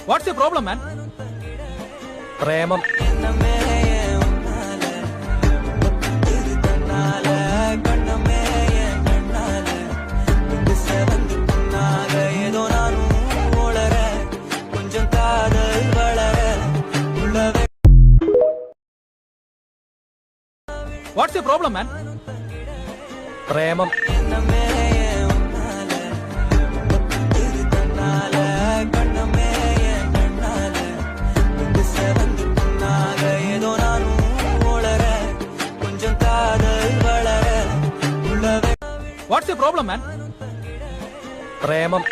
What's your problem, man? Premam. What's your problem, man? Premam. What's your problem, man? Premam.